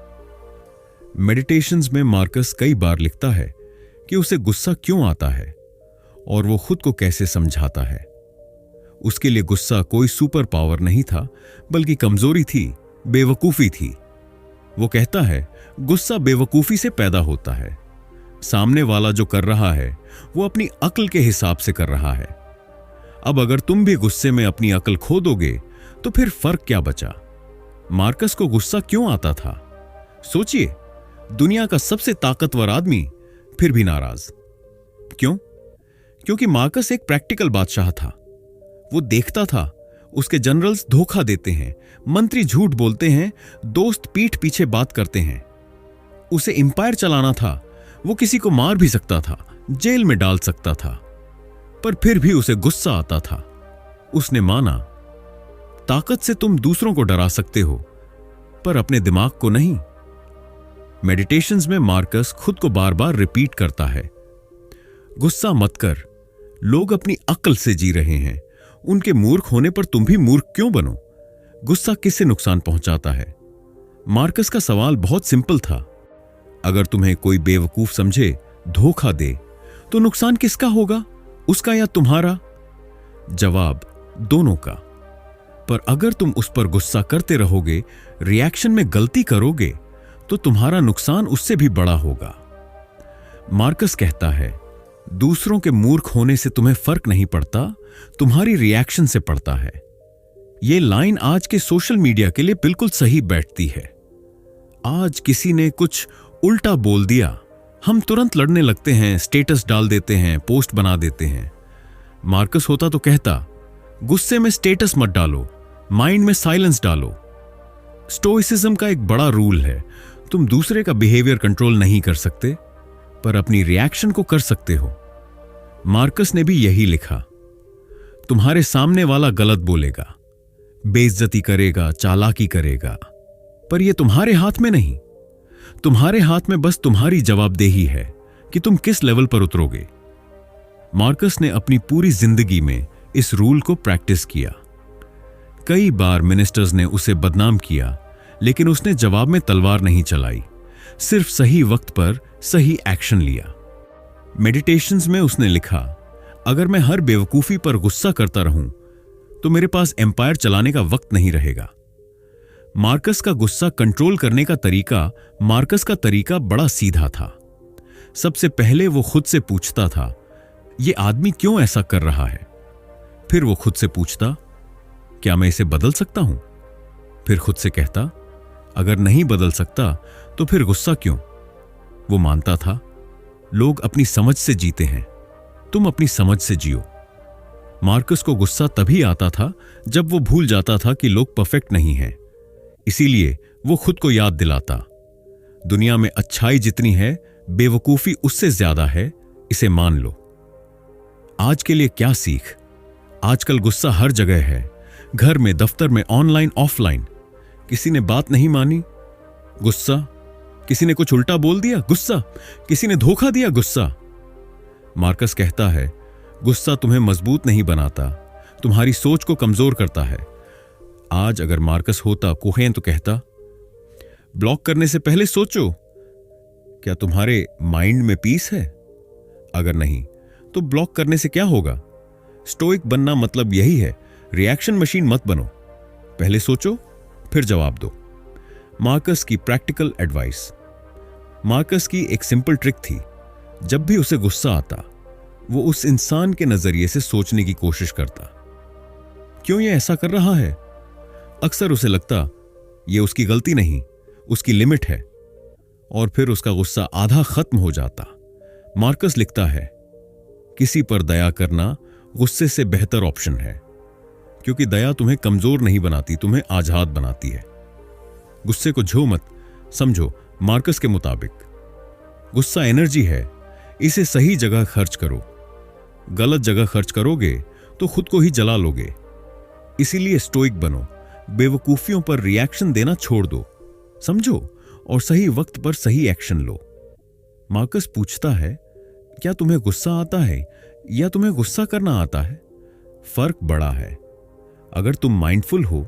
मेडिटेशंस में मार्कस कई बार लिखता है कि उसे गुस्सा क्यों आता है और वो खुद को कैसे समझाता है। उसके लिए गुस्सा कोई सुपर पावर नहीं था, बल्कि कमजोरी थी, बेवकूफी थी। वो कहता है गुस्सा बेवकूफी से पैदा होता है। सामने वाला जो कर रहा है वो अपनी अक्ल के हिसाब से कर रहा है। अब अगर तुम भी गुस्से में अपनी अक्ल खो दोगे तो फिर फर्क क्या बचा? मार्कस को गुस्सा क्यों आता था? सोचिए, दुनिया का सबसे ताकतवर आदमी फिर भी नाराज क्यों? क्योंकि मार्कस एक प्रैक्टिकल बादशाह था। वो देखता था उसके जनरल्स धोखा देते हैं, मंत्री झूठ बोलते हैं, दोस्त पीठ पीछे बात करते हैं। उसे एम्पायर चलाना था, वो किसी को मार भी सकता था, जेल में डाल सकता था, पर फिर भी उसे गुस्सा आता था। उसने माना, ताकत से तुम दूसरों को डरा सकते हो पर अपने दिमाग को नहीं। मेडिटेशंस में मार्कस खुद को बार बार रिपीट करता है, गुस्सा मत कर, लोग अपनी अक्ल से जी रहे हैं, उनके मूर्ख होने पर तुम भी मूर्ख क्यों बनो? गुस्सा किससे नुकसान पहुंचाता है? मार्कस का सवाल बहुत सिंपल था, अगर तुम्हें कोई बेवकूफ समझे, धोखा दे, तो नुकसान किसका होगा, उसका या तुम्हारा? जवाब, दोनों का। पर अगर तुम उस पर गुस्सा करते रहोगे, रिएक्शन में गलती करोगे, तो तुम्हारा नुकसान उससे भी बड़ा होगा। मार्कस कहता है, दूसरों के मूर्ख होने से तुम्हें फर्क नहीं पड़ता, तुम्हारी रिएक्शन से पड़ता है। यह लाइन आज के सोशल मीडिया के लिए बिल्कुल सही बैठती है। आज किसी ने कुछ उल्टा बोल दिया, हम तुरंत लड़ने लगते हैं, स्टेटस डाल देते हैं, पोस्ट बना देते हैं। मार्कस होता तो कहता, गुस्से में स्टेटस मत डालो, माइंड में साइलेंस डालो। स्टोइसिज्म का एक बड़ा रूल है, तुम दूसरे का बिहेवियर कंट्रोल नहीं कर सकते, पर अपनी रिएक्शन को कर सकते हो। मार्कस ने भी यही लिखा, तुम्हारे सामने वाला गलत बोलेगा, बेइज्जती करेगा, चालाकी करेगा, पर यह तुम्हारे हाथ में नहीं। तुम्हारे हाथ में बस तुम्हारी जवाबदेही है कि तुम किस लेवल पर उतरोगे। मार्कस ने अपनी पूरी जिंदगी में इस रूल को प्रैक्टिस किया। कई बार मिनिस्टर्स ने उसे बदनाम किया, लेकिन उसने जवाब में तलवार नहीं चलाई, सिर्फ सही वक्त पर सही एक्शन लिया। मेडिटेशंस में उसने लिखा, अगर मैं हर बेवकूफी पर गुस्सा करता रहूं तो मेरे पास एम्पायर चलाने का वक्त नहीं रहेगा। मार्कस का गुस्सा कंट्रोल करने का तरीका, मार्कस का तरीका बड़ा सीधा था। सबसे पहले वो खुद से पूछता था, ये आदमी क्यों ऐसा कर रहा है? फिर वो खुद से पूछता, क्या मैं इसे बदल सकता हूं? फिर खुद से कहता, अगर नहीं बदल सकता तो फिर गुस्सा क्यों? वो मानता था, लोग अपनी समझ से जीते हैं, तुम अपनी समझ से जियो। मार्कस को गुस्सा तभी आता था जब वो भूल जाता था कि लोग परफेक्ट नहीं हैं। इसीलिए वो खुद को याद दिलाता, दुनिया में अच्छाई जितनी है, बेवकूफी उससे ज्यादा है, इसे मान लो। आज के लिए क्या सीख? आजकल गुस्सा हर जगह है, घर में, दफ्तर में, ऑनलाइन, ऑफलाइन। किसी ने बात नहीं मानी, गुस्सा। किसी ने कुछ उल्टा बोल दिया, गुस्सा। किसी ने धोखा दिया, गुस्सा। मार्कस कहता है, गुस्सा तुम्हें मजबूत नहीं बनाता, तुम्हारी सोच को कमजोर करता है। आज अगर मार्कस होता कोहेन तो कहता, ब्लॉक करने से पहले सोचो, क्या तुम्हारे माइंड में पीस है? अगर नहीं तो ब्लॉक करने से क्या होगा? स्टोइक बनना मतलब यही है, रिएक्शन मशीन मत बनो, पहले सोचो फिर जवाब दो। मार्कस की प्रैक्टिकल एडवाइस। मार्कस की एक सिंपल ट्रिक थी, जब भी उसे गुस्सा आता, वो उस इंसान के नजरिए से सोचने की कोशिश करता। क्यों ये ऐसा कर रहा है? अक्सर उसे लगता ये उसकी गलती नहीं, उसकी लिमिट है, और फिर उसका गुस्सा आधा खत्म हो जाता। मार्कस लिखता है, किसी पर दया करना गुस्से से बेहतर ऑप्शन है, क्योंकि दया तुम्हें कमजोर नहीं बनाती, तुम्हें आजाद बनाती है। गुस्से को झो मत समझो। मार्कस के मुताबिक गुस्सा एनर्जी है, इसे सही जगह खर्च करो। गलत जगह खर्च करोगे तो खुद को ही जला लोगे। इसीलिए स्टोइक बनो, बेवकूफियों पर रिएक्शन देना छोड़ दो, समझो, और सही वक्त पर सही एक्शन लो। मार्कस पूछता है, क्या तुम्हें गुस्सा आता है या तुम्हें गुस्सा करना आता है? फर्क बड़ा है। अगर तुम माइंडफुल हो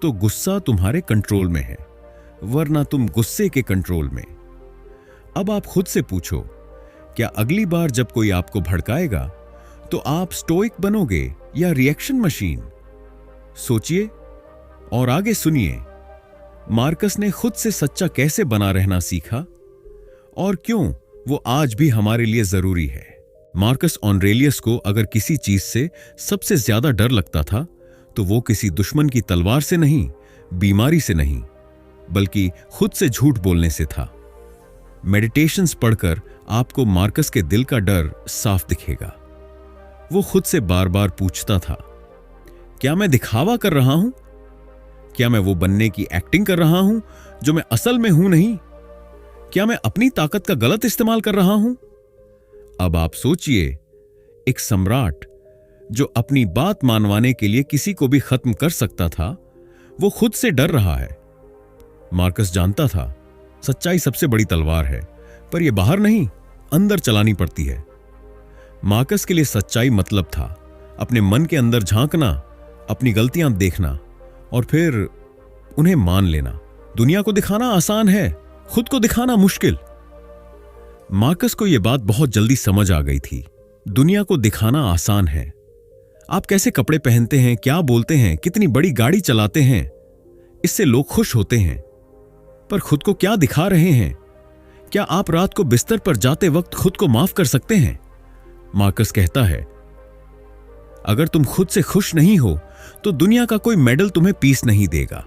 तो गुस्सा तुम्हारे कंट्रोल में है, वरना तुम गुस्से के कंट्रोल में। अब आप खुद से पूछो, क्या अगली बार जब कोई आपको भड़काएगा तो आप स्टोइक बनोगे या रिएक्शन मशीन? सोचिए और आगे सुनिए, मार्कस ने खुद से सच्चा कैसे बना रहना सीखा और क्यों वो आज भी हमारे लिए जरूरी है। मार्कस ऑरेलियस को अगर किसी चीज से सबसे ज्यादा डर लगता था तो वो किसी दुश्मन की तलवार से नहीं, बीमारी से नहीं, बल्कि खुद से झूठ बोलने से था। मेडिटेशंस पढ़कर आपको मार्कस के दिल का डर साफ दिखेगा। वो खुद से बार बार पूछता था, क्या मैं दिखावा कर रहा हूं? क्या मैं वो बनने की एक्टिंग कर रहा हूं जो मैं असल में हूं नहीं? क्या मैं अपनी ताकत का गलत इस्तेमाल कर रहा हूं? अब आप सोचिए, एक सम्राट जो अपनी बात मानवाने के लिए किसी को भी खत्म कर सकता था, वो खुद से डर रहा है। मार्कस जानता था सच्चाई सबसे बड़ी तलवार है, पर यह बाहर नहीं, अंदर चलानी पड़ती है। मार्कस के लिए सच्चाई मतलब था अपने मन के अंदर झांकना, अपनी गलतियां देखना और फिर उन्हें मान लेना। दुनिया को दिखाना आसान है, खुद को दिखाना मुश्किल। मार्कस को यह बात बहुत जल्दी समझ आ गई थी। दुनिया को दिखाना आसान है। आप कैसे कपड़े पहनते हैं, क्या बोलते हैं, कितनी बड़ी गाड़ी चलाते हैं, इससे लोग खुश होते हैं, पर खुद को क्या दिखा रहे हैं? क्या आप रात को बिस्तर पर जाते वक्त खुद को माफ कर सकते हैं? मार्कस कहता है, अगर तुम खुद से खुश नहीं हो तो दुनिया का कोई मेडल तुम्हें पीस नहीं देगा।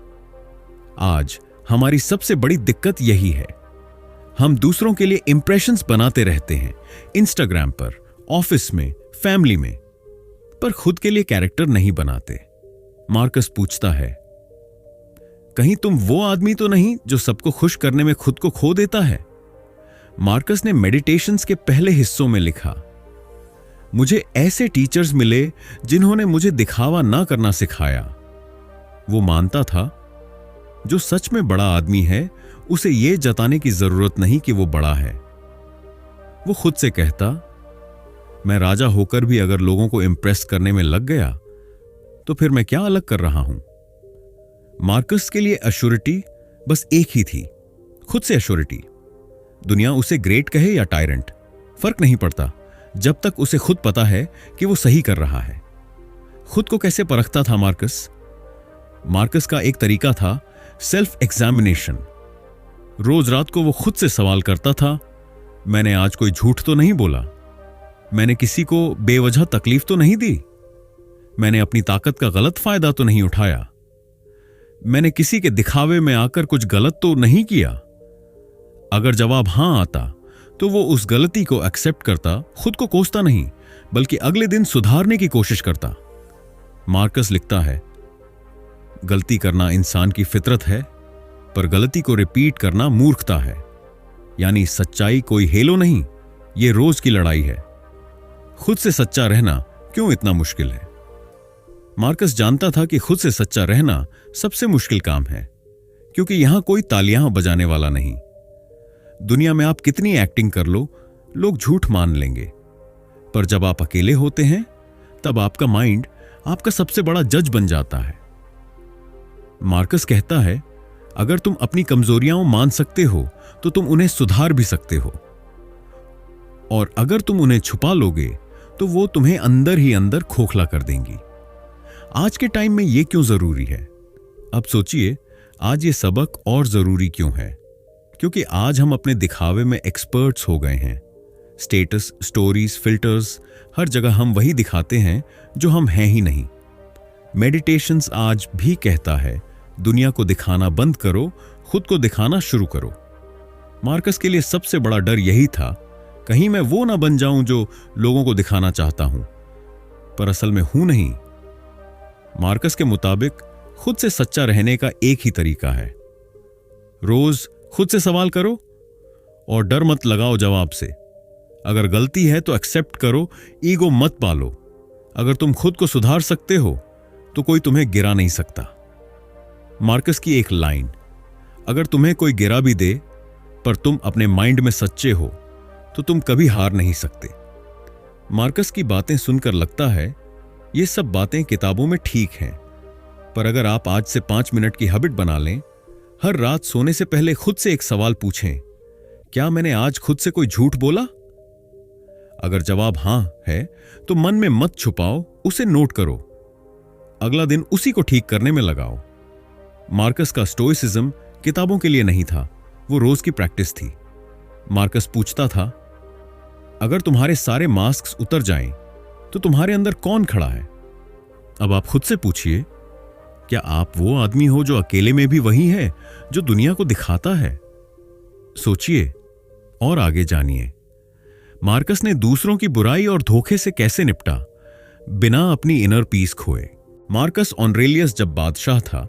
आज हमारी सबसे बड़ी दिक्कत यही है, हम दूसरों के लिए इंप्रेशंस बनाते रहते हैं, इंस्टाग्राम पर, ऑफिस में, फैमिली में, पर खुद के लिए कैरेक्टर नहीं बनाते। मार्कस पूछता है, कहीं तुम वो आदमी तो नहीं जो सबको खुश करने में खुद को खो देता है? मार्कस ने मेडिटेशंस के पहले हिस्सों में लिखा, मुझे ऐसे टीचर्स मिले जिन्होंने मुझे दिखावा ना करना सिखाया। वो मानता था जो सच में बड़ा आदमी है उसे यह जताने की जरूरत नहीं कि वो बड़ा है। वो खुद से कहता, मैं राजा होकर भी अगर लोगों को इंप्रेस करने में लग गया तो फिर मैं क्या अलग कर रहा हूं? मार्कस के लिए एश्योरिटी बस एक ही थी, खुद से एश्योरिटी। दुनिया उसे ग्रेट कहे या टायरेंट, फर्क नहीं पड़ता, जब तक उसे खुद पता है कि वो सही कर रहा है। खुद को कैसे परखता था मार्कस? मार्कस का एक तरीका था सेल्फ एग्जामिनेशन। रोज रात को वो खुद से सवाल करता था, मैंने आज कोई झूठ तो नहीं बोला? मैंने किसी को बेवजह तकलीफ तो नहीं दी? मैंने अपनी ताकत का गलत फायदा तो नहीं उठाया? मैंने किसी के दिखावे में आकर कुछ गलत तो नहीं किया? अगर जवाब हां आता तो वो उस गलती को एक्सेप्ट करता, खुद को कोसता नहीं, बल्कि अगले दिन सुधारने की कोशिश करता। मार्कस लिखता है, गलती करना इंसान की फितरत है, पर गलती को रिपीट करना मूर्खता है। यानी सच्चाई कोई हेलो नहीं, ये रोज की लड़ाई है। खुद से सच्चा रहना क्यों इतना मुश्किल है? मार्कस जानता था कि खुद से सच्चा रहना सबसे मुश्किल काम है, क्योंकि यहां कोई तालियां बजाने वाला नहीं। दुनिया में आप कितनी एक्टिंग कर लो, लोग झूठ मान लेंगे, पर जब आप अकेले होते हैं तब आपका माइंड आपका सबसे बड़ा जज बन जाता है। मार्कस कहता है, अगर तुम अपनी कमजोरियां मान सकते हो तो तुम उन्हें सुधार भी सकते हो, और अगर तुम उन्हें छुपा लोगे तो वो तुम्हें अंदर ही अंदर खोखला कर देंगी। आज के टाइम में यह क्यों जरूरी है? अब सोचिए, आज ये सबक और जरूरी क्यों है? क्योंकि आज हम अपने दिखावे में एक्सपर्ट्स हो गए हैं। स्टेटस, स्टोरीज, फिल्टर्स, हर जगह हम वही दिखाते हैं जो हम हैं ही नहीं। मेडिटेशंस आज भी कहता है, दुनिया को दिखाना बंद करो, खुद को दिखाना शुरू करो। मार्कस के लिए सबसे बड़ा डर यही था, कहीं मैं वो ना बन जाऊं जो लोगों को दिखाना चाहता हूं, पर असल में हूं नहीं। मार्कस के मुताबिक खुद से सच्चा रहने का एक ही तरीका है, रोज खुद से सवाल करो और डर मत लगाओ जवाब से। अगर गलती है तो एक्सेप्ट करो, ईगो मत पालो। अगर तुम खुद को सुधार सकते हो तो कोई तुम्हें गिरा नहीं सकता। मार्कस की एक लाइन, अगर तुम्हें कोई गिरा भी दे पर तुम अपने माइंड में सच्चे हो तो तुम कभी हार नहीं सकते। मार्कस की बातें सुनकर लगता है ये सब बातें किताबों में ठीक हैं, पर अगर आप आज से 5 मिनट की हैबिट बना लें, हर रात सोने से पहले खुद से एक सवाल पूछें, क्या मैंने आज खुद से कोई झूठ बोला? अगर जवाब हां है तो मन में मत छुपाओ, उसे नोट करो, अगला दिन उसी को ठीक करने में लगाओ। मार्कस का स्टोइसिज्म किताबों के लिए नहीं था, वो रोज की प्रैक्टिस थी। मार्कस पूछता था, अगर तुम्हारे सारे मास्क उतर जाएं तो तुम्हारे अंदर कौन खड़ा है? अब आप खुद से पूछिए, क्या आप वो आदमी हो जो अकेले में भी वही है जो दुनिया को दिखाता है? सोचिए और आगे जानिए। मार्कस ने दूसरों की बुराई और धोखे से कैसे निपटा बिना अपनी इनर पीस खोए। मार्कस ऑनरेलियस जब बादशाह था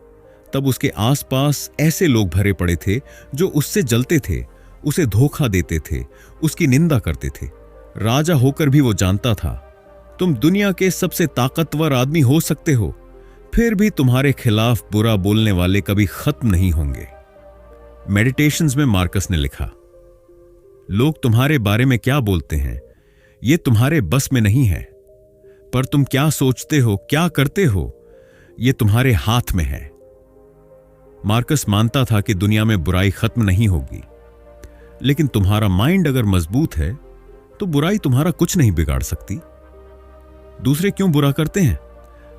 तब उसके आसपास ऐसे लोग भरे पड़े थे जो उससे जलते थे, उसे धोखा देते थे, उसकी निंदा करते थे। राजा होकर भी वो जानता था तुम दुनिया के सबसे ताकतवर आदमी हो सकते हो, फिर भी तुम्हारे खिलाफ बुरा बोलने वाले कभी खत्म नहीं होंगे। मेडिटेशंस में मार्कस ने लिखा, लोग तुम्हारे बारे में क्या बोलते हैं ये तुम्हारे बस में नहीं है, पर तुम क्या सोचते हो, क्या करते हो, ये तुम्हारे हाथ में है। मार्कस मानता था कि दुनिया में बुराई खत्म नहीं होगी, लेकिन तुम्हारा माइंड अगर मजबूत है तो बुराई तुम्हारा कुछ नहीं बिगाड़ सकती। दूसरे क्यों बुरा करते हैं?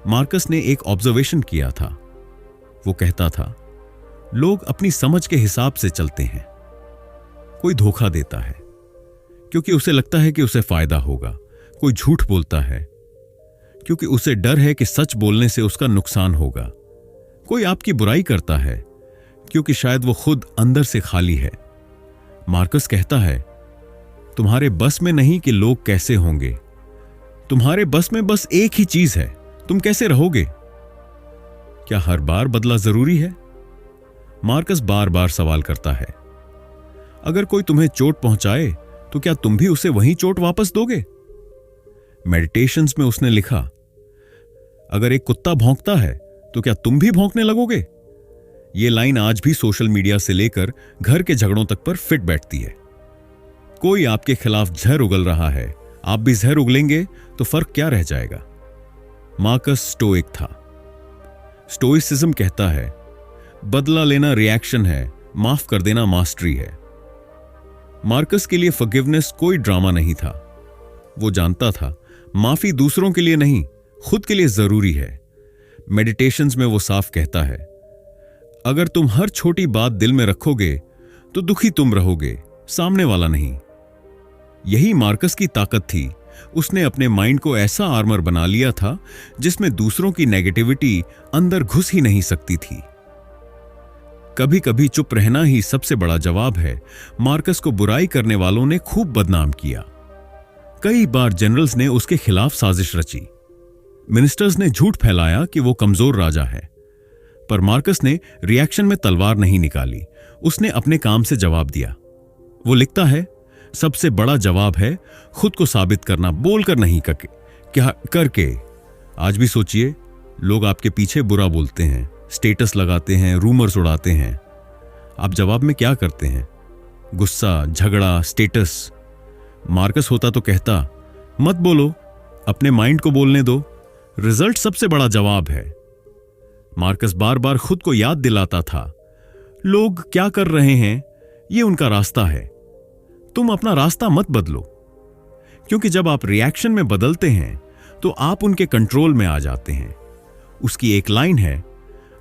मार्कस ने एक ऑब्जर्वेशन किया था। वो कहता था, लोग अपनी समझ के हिसाब से चलते हैं। कोई धोखा देता है क्योंकि उसे लगता है कि उसे फायदा होगा, कोई झूठ बोलता है क्योंकि उसे डर है कि सच बोलने से उसका नुकसान होगा, कोई आपकी बुराई करता है क्योंकि शायद वो खुद अंदर से खाली है। मार्कस कहता है, तुम्हारे बस में नहीं कि लोग कैसे होंगे, तुम्हारे बस में बस एक ही चीज है, तुम कैसे रहोगे। क्या हर बार बदला जरूरी है? मार्कस बार बार सवाल करता है, अगर कोई तुम्हें चोट पहुंचाए तो क्या तुम भी उसे वही चोट वापस दोगे? मेडिटेशंस में उसने लिखा, अगर एक कुत्ता भौंकता है तो क्या तुम भी भौंकने लगोगे? यह लाइन आज भी सोशल मीडिया से लेकर घर के झगड़ों तक पर फिट बैठती है। कोई आपके खिलाफ जहर उगल रहा है, आप भी जहर उगलेंगे तो फर्क क्या रह जाएगा? मार्कस स्टोइक था। स्टोइसिज्म कहता है, बदला लेना रिएक्शन है, माफ कर देना मास्टरी है। मार्कस के लिए फॉरगिवनेस कोई ड्रामा नहीं था। वो जानता था माफी दूसरों के लिए नहीं, खुद के लिए जरूरी है। मेडिटेशंस में वो साफ कहता है, अगर तुम हर छोटी बात दिल में रखोगे तो दुखी तुम रहोगे, सामने वाला नहीं। यही मार्कस की ताकत थी। उसने अपने माइंड को ऐसा आर्मर बना लिया था जिसमें दूसरों की नेगेटिविटी अंदर घुस ही नहीं सकती थी। कभी कभी चुप रहना ही सबसे बड़ा जवाब है। मार्कस को बुराई करने वालों ने खूब बदनाम किया। कई बार जनरल्स ने उसके खिलाफ साजिश रची, मिनिस्टर्स ने झूठ फैलाया कि वो कमजोर राजा है, पर मार्कस ने रिएक्शन में तलवार नहीं निकाली, उसने अपने काम से जवाब दिया। वो लिखता है, सबसे बड़ा जवाब है खुद को साबित करना, बोलकर नहीं करके। आज भी सोचिए, लोग आपके पीछे बुरा बोलते हैं, स्टेटस लगाते हैं, रूमर्स उड़ाते हैं, आप जवाब में क्या करते हैं? गुस्सा, झगड़ा, स्टेटस। मार्कस होता तो कहता, मत बोलो, अपने माइंड को बोलने दो, रिजल्ट सबसे बड़ा जवाब है। मार्कस बार बार खुद को याद दिलाता था, लोग क्या कर रहे हैं ये उनका रास्ता है, तुम अपना रास्ता मत बदलो। क्योंकि जब आप रिएक्शन में बदलते हैं तो आप उनके कंट्रोल में आ जाते हैं। उसकी एक लाइन है,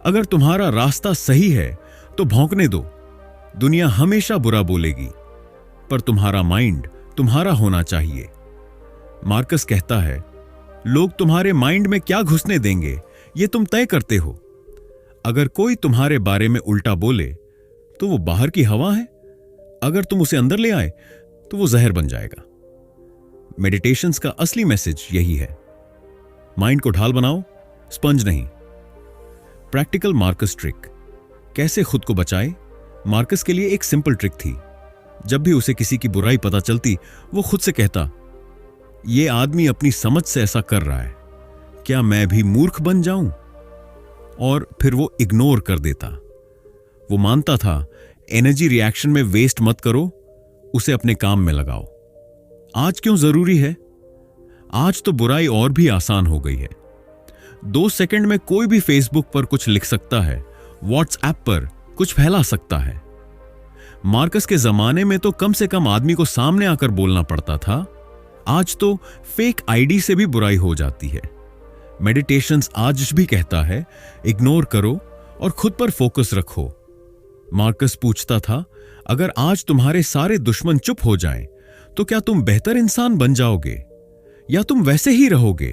अगर तुम्हारा रास्ता सही है तो भौंकने दो, दुनिया हमेशा बुरा बोलेगी, पर तुम्हारा माइंड तुम्हारा होना चाहिए। मार्कस कहता है, लोग तुम्हारे माइंड में क्या घुसने देंगे ये तुम तय करते हो। अगर कोई तुम्हारे बारे में उल्टा बोले तो वो बाहर की हवा है, अगर तुम उसे अंदर ले आए तो वो जहर बन जाएगा। मेडिटेशंस का असली मैसेज यही है, माइंड को ढाल बनाओ, स्पंज नहीं। प्रैक्टिकल मार्कस ट्रिक, कैसे खुद को बचाए। मार्कस के लिए एक सिंपल ट्रिक थी। जब भी उसे किसी की बुराई पता चलती, वो खुद से कहता, ये आदमी अपनी समझ से ऐसा कर रहा है, क्या मैं भी मूर्ख बन जाऊं? और फिर वो इग्नोर कर देता। वो मानता था, एनर्जी रिएक्शन में वेस्ट मत करो, उसे अपने काम में लगाओ। आज क्यों जरूरी है? आज तो बुराई और भी आसान हो गई है। 2 सेकंड में कोई भी फेसबुक पर कुछ लिख सकता है, व्हाट्सएप पर कुछ फैला सकता है। मार्कस के जमाने में तो कम से कम आदमी को सामने आकर बोलना पड़ता था, आज तो फेक आईडी से भी बुराई हो जाती है। मेडिटेशंस आज भी कहता है, इग्नोर करो और खुद पर फोकस रखो। मार्कस पूछता था, अगर आज तुम्हारे सारे दुश्मन चुप हो जाएं, तो क्या तुम बेहतर इंसान बन जाओगे या तुम वैसे ही रहोगे?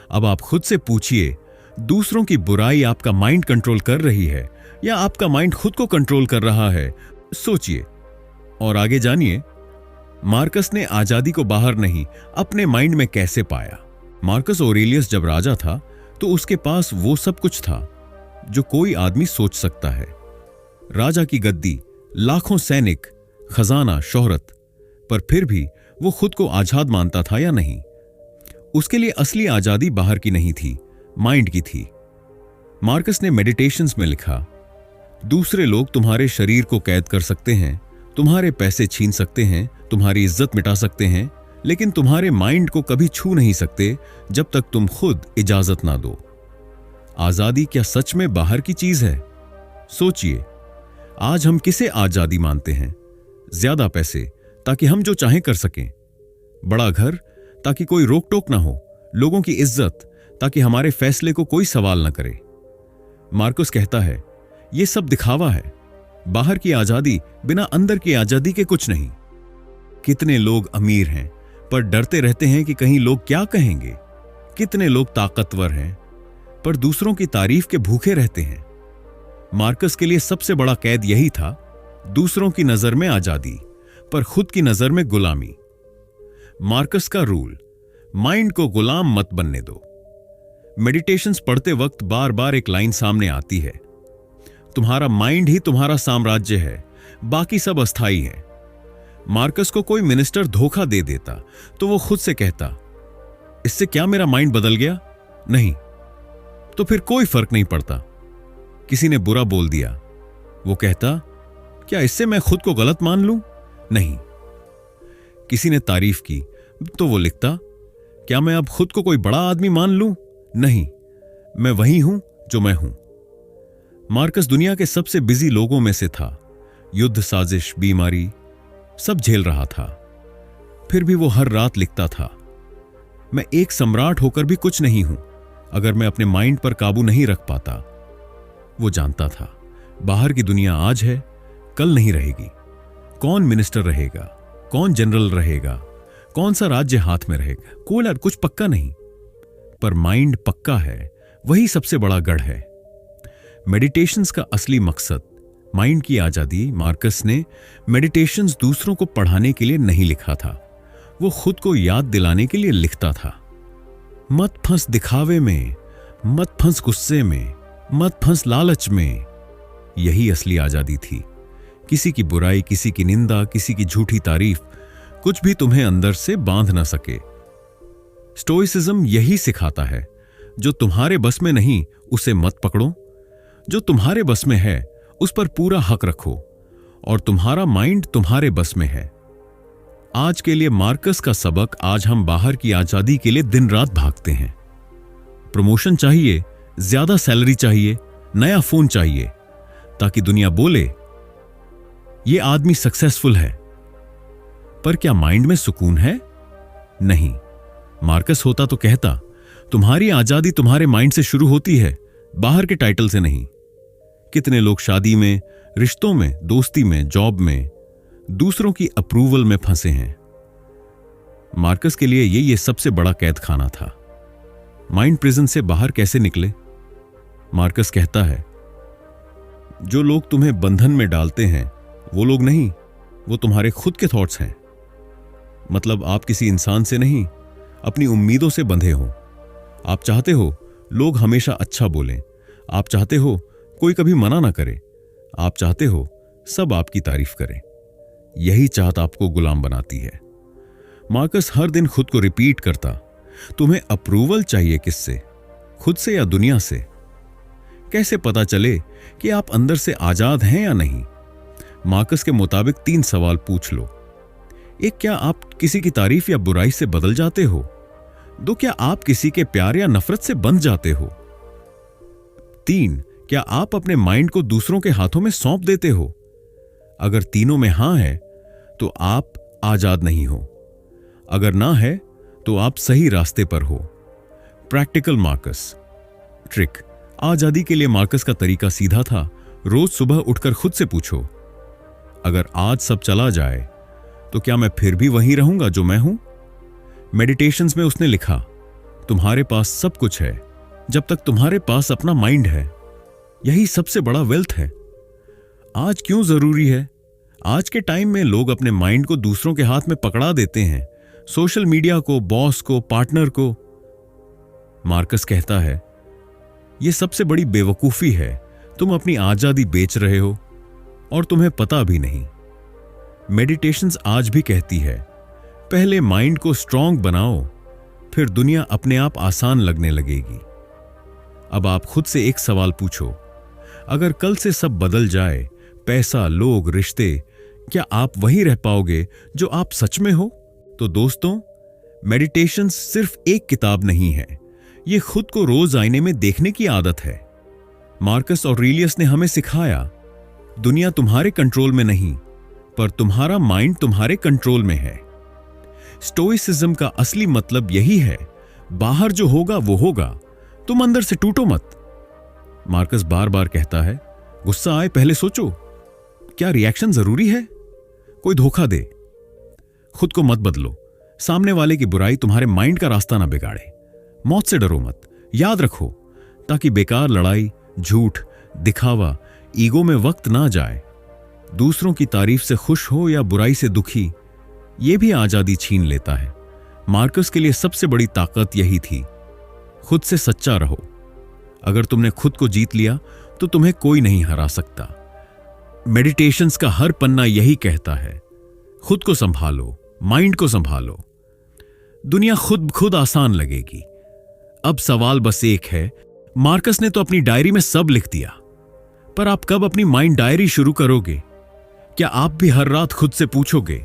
अब आप खुद से पूछिए, दूसरों की बुराई आपका माइंड कंट्रोल कर रही है या आपका माइंड खुद को कंट्रोल कर रहा है? सोचिए और आगे जानिए, मार्कस ने आजादी को बाहर नहीं, अपने माइंड में कैसे पाया। मार्कस ऑरेलियस जब राजा था तो उसके पास वो सब कुछ था जो कोई आदमी सोच सकता है। राजा की गद्दी, लाखों सैनिक, खजाना, शोहरत, पर फिर भी वो खुद को आजाद मानता था या नहीं? उसके लिए असली आजादी बाहर की नहीं थी, माइंड की थी। मार्कस ने मेडिटेशंस में लिखा, दूसरे लोग तुम्हारे शरीर को कैद कर सकते हैं, तुम्हारे पैसे छीन सकते हैं, तुम्हारी इज्जत मिटा सकते हैं, लेकिन तुम्हारे माइंड को कभी छू नहीं सकते जब तक तुम खुद इजाजत ना दो। आजादी क्या सच में बाहर की चीज है? सोचिए, आज हम किसे आजादी मानते हैं? ज्यादा पैसे ताकि हम जो चाहें कर सकें, बड़ा घर ताकि कोई रोक टोक ना हो, लोगों की इज्जत ताकि हमारे फैसले को कोई सवाल ना करे। मार्कस कहता है, यह सब दिखावा है, बाहर की आजादी बिना अंदर की आजादी के कुछ नहीं। कितने लोग अमीर हैं पर डरते रहते हैं कि कहीं लोग क्या कहेंगे। कितने लोग ताकतवर हैं पर दूसरों की तारीफ के भूखे रहते हैं। मार्कस के लिए सबसे बड़ा कैद यही था, दूसरों की नजर में आजादी पर खुद की नजर में गुलामी। मार्कस का रूल, माइंड को गुलाम मत बनने दो। मेडिटेशंस पढ़ते वक्त बार बार एक लाइन सामने आती है, तुम्हारा माइंड ही तुम्हारा साम्राज्य है, बाकी सब अस्थाई है। मार्कस को कोई मिनिस्टर धोखा दे देता तो वो खुद से कहता, इससे क्या मेरा माइंड बदल गया? नहीं। तो फिर कोई फर्क नहीं पड़ता। किसी ने बुरा बोल दिया, वो कहता, क्या इससे मैं खुद को गलत मान लूं? नहीं। किसी ने तारीफ की तो वो लिखता, क्या मैं अब खुद को कोई बड़ा आदमी मान लूं? नहीं, मैं वही हूं जो मैं हूं। मार्कस दुनिया के सबसे बिजी लोगों में से था। युद्ध, साजिश, बीमारी सब झेल रहा था, फिर भी वो हर रात लिखता था, मैं एक सम्राट होकर भी कुछ नहीं हूं अगर मैं अपने माइंड पर काबू नहीं रख पाता। वो जानता था, बाहर की दुनिया आज है, कल नहीं रहेगी। कौन मिनिस्टर रहेगा, कौन जनरल रहेगा, कौन सा राज्य हाथ में रहेगा, कोई कुछ पक्का नहीं, पर माइंड पक्का है, वही सबसे बड़ा गढ़ है। मेडिटेशंस का असली मकसद माइंड की आजादी। मार्कस ने मेडिटेशंस दूसरों को पढ़ाने के लिए नहीं लिखा था, वो खुद को याद दिलाने के लिए लिखता था। मत फंस दिखावे में, मत फंस गुस्से में, मत फंस लालच में। यही असली आजादी थी। किसी की बुराई, किसी की निंदा, किसी की झूठी तारीफ, कुछ भी तुम्हें अंदर से बांध ना सके। स्टोइसिज्म यही सिखाता है, जो तुम्हारे बस में नहीं उसे मत पकड़ो, जो तुम्हारे बस में है उस पर पूरा हक रखो, और तुम्हारा माइंड तुम्हारे बस में है। आज के लिए मार्कस का सबक, आज हम बाहर की आजादी के लिए दिन रात भागते हैं। प्रमोशन चाहिए, ज्यादा सैलरी चाहिए, नया फोन चाहिए, ताकि दुनिया बोले यह आदमी सक्सेसफुल है। पर क्या माइंड में सुकून है? नहीं। मार्कस होता तो कहता, तुम्हारी आजादी तुम्हारे माइंड से शुरू होती है, बाहर के टाइटल से नहीं। कितने लोग शादी में, रिश्तों में, दोस्ती में, जॉब में दूसरों की अप्रूवल में फंसे हैं, मार्कस के लिए ये सबसे बड़ा कैद खाना था। माइंड प्रिजन से बाहर कैसे निकले? मार्कस कहता है, जो लोग तुम्हें बंधन में डालते हैं वो लोग नहीं, वो तुम्हारे खुद के थॉट्स हैं। मतलब आप किसी इंसान से नहीं, अपनी उम्मीदों से बंधे हो। आप चाहते हो लोग हमेशा अच्छा बोलें, आप चाहते हो कोई कभी मना ना करे, आप चाहते हो सब आपकी तारीफ करें। यही चाहत आपको गुलाम बनाती है। मार्कस हर दिन खुद को रिपीट करता, तुम्हें अप्रूवल चाहिए किससे, खुद से या दुनिया से? कैसे पता चले कि आप अंदर से आजाद हैं या नहीं? मार्कस के मुताबिक 3 सवाल पूछ लो। एक, क्या आप किसी की तारीफ या बुराई से बदल जाते हो? 2, क्या आप किसी के प्यार या नफरत से बंध जाते हो? 3, क्या आप अपने माइंड को दूसरों के हाथों में सौंप देते हो? अगर तीनों में हां है तो आप आजाद नहीं हो, अगर ना है तो आप सही रास्ते पर हो। Practical Marcus trick. आजादी के लिए मार्कस का तरीका सीधा था। रोज सुबह उठकर खुद से पूछो, अगर आज सब चला जाए तो क्या मैं फिर भी वहीं रहूंगा जो मैं हूं? मेडिटेशंस में उसने लिखा, तुम्हारे पास सब कुछ है जब तक तुम्हारे पास अपना माइंड है। यही सबसे बड़ा वेल्थ है। आज क्यों जरूरी है? आज के टाइम में लोग अपने माइंड को दूसरों के हाथ में पकड़ा देते हैं, सोशल मीडिया को, बॉस को, पार्टनर को। मार्कस कहता है, यह सबसे बड़ी बेवकूफी है। तुम अपनी आजादी बेच रहे हो और तुम्हें पता भी नहीं। मेडिटेशंस आज भी कहती है, पहले माइंड को स्ट्रांग बनाओ, फिर दुनिया अपने आप आसान लगने लगेगी। अब आप खुद से एक सवाल पूछो, अगर कल से सब बदल जाए, पैसा, लोग, रिश्ते, क्या आप वहीं रह पाओगे जो आप सच में हो? तो दोस्तों, मेडिटेशन सिर्फ एक किताब नहीं है, यह खुद को रोज आईने में देखने की आदत है। मार्कस ऑरेलियस ने हमें सिखाया, दुनिया तुम्हारे कंट्रोल में नहीं, पर तुम्हारा माइंड तुम्हारे कंट्रोल में है। स्टोइसिज्म का असली मतलब यही है, बाहर जो होगा वो होगा, तुम अंदर से टूटो मत। मार्कस बार बार कहता है, गुस्सा आए पहले सोचो, क्या रिएक्शन जरूरी है? कोई धोखा दे, खुद को मत बदलो। सामने वाले की बुराई तुम्हारे माइंड का रास्ता ना बिगाड़े। मौत से डरो मत, याद रखो, ताकि बेकार लड़ाई, झूठ, दिखावा, ईगो में वक्त ना जाए। दूसरों की तारीफ से खुश हो या बुराई से दुखी, यह भी आजादी छीन लेता है। मार्कस के लिए सबसे बड़ी ताकत यही थी, खुद से सच्चा रहो। अगर तुमने खुद को जीत लिया तो तुम्हें कोई नहीं हरा सकता। मेडिटेशंस का हर पन्ना यही कहता है, खुद को संभालो, माइंड को संभालो, दुनिया खुद आसान लगेगी। अब सवाल बस एक है, मार्कस ने तो अपनी डायरी में सब लिख दिया, पर आप कब अपनी माइंड डायरी शुरू करोगे? क्या आप भी हर रात खुद से पूछोगे,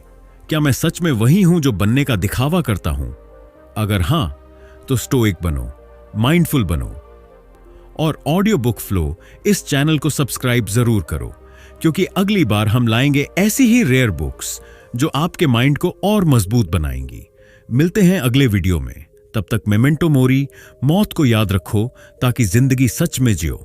क्या मैं सच में वही हूं जो बनने का दिखावा करता हूं? अगर हां, तो स्टोइक बनो, माइंडफुल बनो। और ऑडियो बुक फ्लो इस चैनल को सब्सक्राइब जरूर करो, क्योंकि अगली बार हम लाएंगे ऐसी ही रेयर बुक्स जो आपके माइंड को और मजबूत बनाएंगी। मिलते हैं अगले वीडियो में। तब तक मेमेंटो मोरी, मौत को याद रखो ताकि जिंदगी सच में जियो।